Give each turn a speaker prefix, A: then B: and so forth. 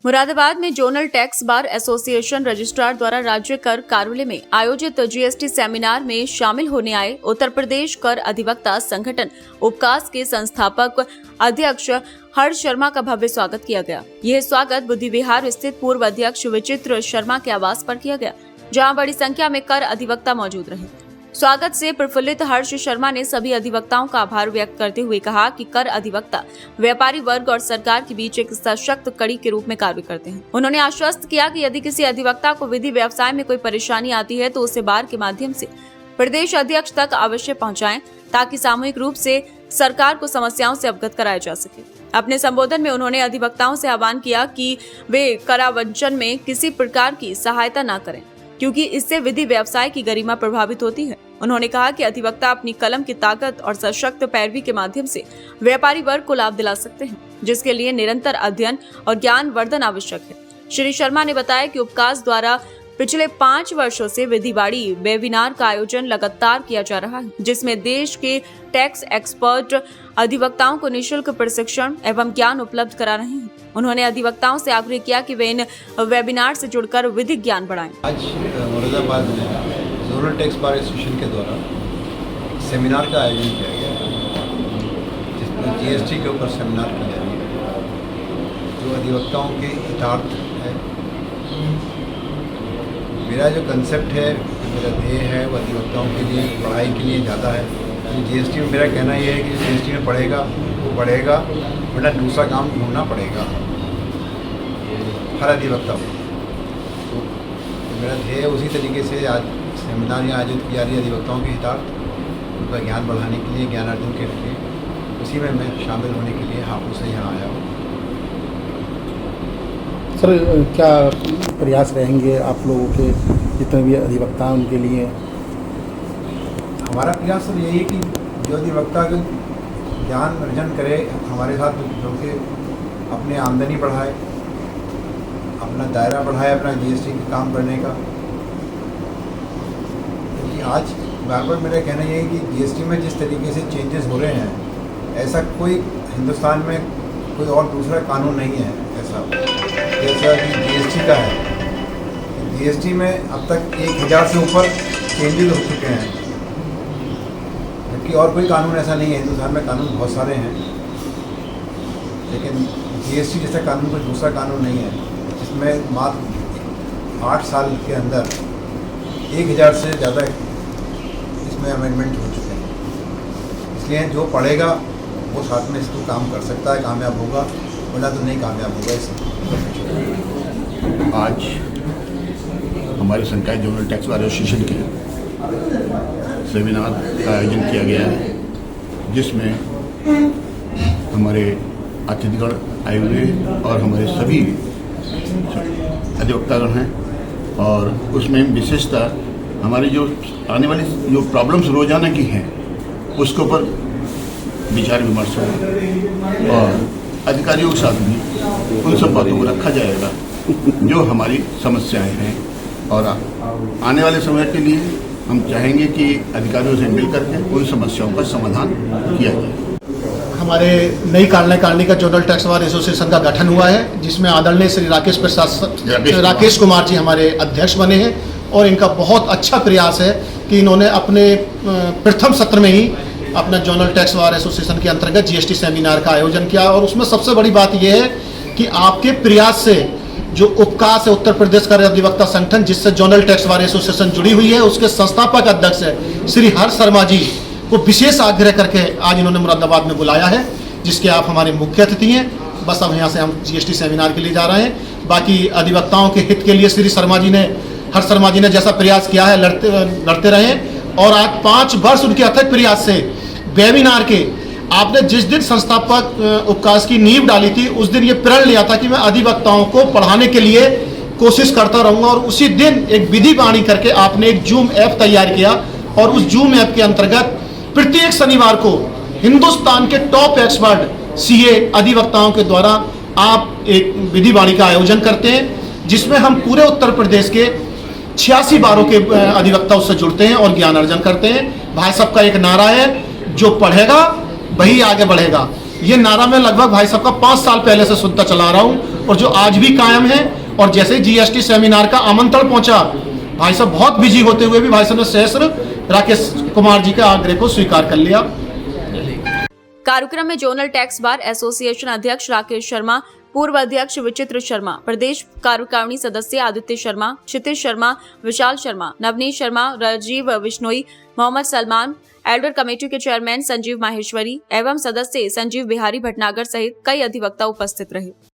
A: मुरादाबाद में zonal tax bar association registrar द्वारा राज्य कर कार्यालय में आयोजित जीएसटी सेमिनार में शामिल होने आए उत्तर प्रदेश कर अधिवक्ता संगठन उपकास के संस्थापक अध्यक्ष हर्ष शर्मा का भव्य स्वागत किया गया। यह स्वागत बुद्धि विहार स्थित पूर्व अध्यक्ष विचित्र शर्मा के आवास पर किया गया, जहां बड़ी संख्या में कर अधिवक्ता मौजूद रहे। स्वागत से प्रफुल्लित हर्ष शर्मा ने सभी अधिवक्ताओं का आभार व्यक्त करते हुए कहा कि कर अधिवक्ता व्यापारी वर्ग और सरकार के बीच एक सशक्त कड़ी के रूप में कार्य करते हैं। उन्होंने आश्वस्त किया कि यदि किसी अधिवक्ता को विधि व्यवसाय में कोई परेशानी आती है तो उसे बार के माध्यम से प्रदेश अध्यक्ष तक अवश्य पहुंचाएं, ताकि सामूहिक रूप से सरकार को समस्याओं से अवगत कराया जा सके। अपने संबोधन में उन्होंने अधिवक्ताओं से आह्वान किया कि वे करावंचन में किसी प्रकार की सहायता न करें, क्योंकि इससे विधि व्यवसाय की गरिमा प्रभावित होती है। उन्होंने कहा कि अधिवक्ता अपनी कलम की ताकत और सशक्त पैरवी के माध्यम से व्यापारी वर्ग को लाभ दिला सकते हैं, जिसके लिए निरंतर अध्ययन और ज्ञान वर्धन आवश्यक है। श्री शर्मा ने बताया कि उपकास द्वारा पिछले 5 वर्षों से विधिवाड़ी वेबिनार का आयोजन लगातार किया जा रहा है, जिसमें देश के टैक्स एक्सपर्ट अधिवक्ताओं को निःशुल्क प्रशिक्षण एवं ज्ञान उपलब्ध करा रहे हैं। उन्होंने अधिवक्ताओं से आग्रह किया कि वे इन वेबिनार से जुड़कर विधिक ज्ञान बढ़ाएं।
B: आज मुरादाबाद में जोनल टैक्स बार एसोसिएशन के द्वारा सेमिनार का आयोजन किया गया, जिसमें जीएसटी के ऊपर सेमिनार किया गया, जो अधिवक्ताओं के हितार्थ है। मेरा जो कंसेप्ट है, मेरा ध्येय है, वो अधिवक्ताओं के लिए पढ़ाई के लिए ज़्यादा है। तो जीएसटी में मेरा कहना ये है कि जीएसटी में पढ़ेगा वो बढ़ेगा, वरना दूसरा काम ढूंढना पड़ेगा हर अधिवक्ता को। तो मेरा ध्येय उसी तरीके से आज सेमिनार यहाँ आयोजित की जा रही है अधिवक्ताओं के हितार्थ, उनका ज्ञान बढ़ाने के लिए, ज्ञान अर्जन के लिए, उसी में मैं शामिल होने के लिए हापुड़ से यहाँ आया हूँ।
C: सर, क्या प्रयास रहेंगे आप लोगों के, जितने भी अधिवक्ता हैं उनके लिए?
B: हमारा प्रयास सर यही है कि जो अधिवक्ता ज्ञान अर्जन करे, हमारे साथ जुड़ के अपनी आमदनी बढ़ाए, अपना दायरा बढ़ाए, अपना जीएसटी का काम करने का। क्योंकि आज बार बार मेरा कहना यह है कि जीएसटी में जिस तरीके से चेंजेस हो रहे हैं, ऐसा कोई हिंदुस्तान में कोई और दूसरा कानून नहीं है ऐसा जैसा कि जीएसटी का है। जीएसटी में अब तक 1000 से ऊपर चेंजेस हो चुके हैं, जबकि और कोई कानून ऐसा नहीं है। हिंदुस्तान में कानून बहुत सारे हैं, लेकिन जीएसटी जैसा कानून कोई दूसरा कानून नहीं है, जिसमें मात्र 8 साल के अंदर 1000 से ज़्यादा इसमें अमेंडमेंट हो चुके हैं। इसलिए जो पढ़ेगा वो साथ में इसको काम कर सकता है, कामयाब होगा, वरना तो नहीं कामयाब होगा। इससे
D: आज हमारे संकाय जोनल टैक्स बार एसोसिएशन के सेमिनार का आयोजन किया गया है, जिसमें हमारे अतिथिगण आए हुए और हमारे सभी अधिवक्तागण हैं, और उसमें विशेषतः हमारी जो आने वाली जो प्रॉब्लम्स रोजाना की हैं उसके ऊपर विचार विमर्श होगा, और अधिकारियों के साथ भी उन सब बातों को रखा जाएगा जो हमारी समस्याएं हैं। और आने वाले समय के लिए हम चाहेंगे कि अधिकारियों से मिल करके उन समस्याओं का समाधान किया जाए।
E: हमारे नई कार्यालय का जोनल टैक्स बार एसोसिएशन का गठन हुआ है, जिसमें आदरणीय श्री राकेश कुमार जी हमारे अध्यक्ष बने हैं, और इनका बहुत अच्छा प्रयास है कि इन्होंने अपने प्रथम सत्र में ही अपना जोनल टैक्स बार एसोसिएशन के अंतर्गत जीएसटी सेमिनार का आयोजन किया। और उसमें सबसे बड़ी बात यह है कि आपके प्रयास से जो उपकास है, उत्तर प्रदेश का अधिवक्ता संगठन, जिससे जोनल टैक्स बार एसोसिएशन जुड़ी हुई है, उसके संस्थापक अध्यक्ष है श्री हर्ष शर्मा जी को विशेष आग्रह करके आज इन्होंने मुरादाबाद में बुलाया है, जिसके आप हमारे मुख्य अतिथि हैं। बस अब यहाँ से हम जीएसटी सेमिनार के लिए जा रहे हैं। बाकी अधिवक्ताओं के हित के लिए श्री हर्ष शर्मा जी ने जैसा प्रयास किया है, लड़ते रहे। और आज 5 वर्ष उनके अथक प्रयास से वेबिनार के, आपने जिस दिन संस्थापक उपकास की नींव डाली थी, उस दिन ये प्रण लिया था कि मैं अधिवक्ताओं को पढ़ाने के लिए कोशिश करता रहूंगा, और उसी दिन एक विधि वाणी करके आपने एक जूम ऐप तैयार किया, और उस जूम ऐप के अंतर्गत प्रत्येक शनिवार को हिंदुस्तान के टॉप एक्सपर्ट सीए अधिवक्ताओं के द्वारा आप एक विधि वाणी का आयोजन करते हैं, जिसमें हम पूरे उत्तर प्रदेश के 86 बारों के अधिवक्ता उससे जुड़ते हैं और ज्ञान अर्जन करते हैं। भाई साहब का एक नारा है, जो पढ़ेगा वही आगे बढ़ेगा। ये नारा मैं लगभग भाई साहब का 5 साल पहले से सुनता चला रहा हूँ और जो आज भी कायम है। और जैसे ही जीएसटी सेमिनार का आमंत्रण पहुंचा, भाई साहब बहुत बिजी होते हुए भी भाई साहब ने सहस्त्र राकेश कुमार जी के आग्रह को स्वीकार कर लिया।
A: कार्यक्रम में जोनल टैक्स बार एसोसिएशन अध्यक्ष राकेश शर्मा, पूर्व अध्यक्ष विचित्र शर्मा, प्रदेश कार्यकारिणी सदस्य आदित्य शर्मा, क्षितिज शर्मा, विशाल शर्मा, नवनीत शर्मा, राजीव बिश्नोई, मोहम्मद सलमान, एल्डर कमेटी के चेयरमैन संजीव माहेश्वरी एवं सदस्य संजीव बिहारी भटनागर सहित कई अधिवक्ता उपस्थित रहे।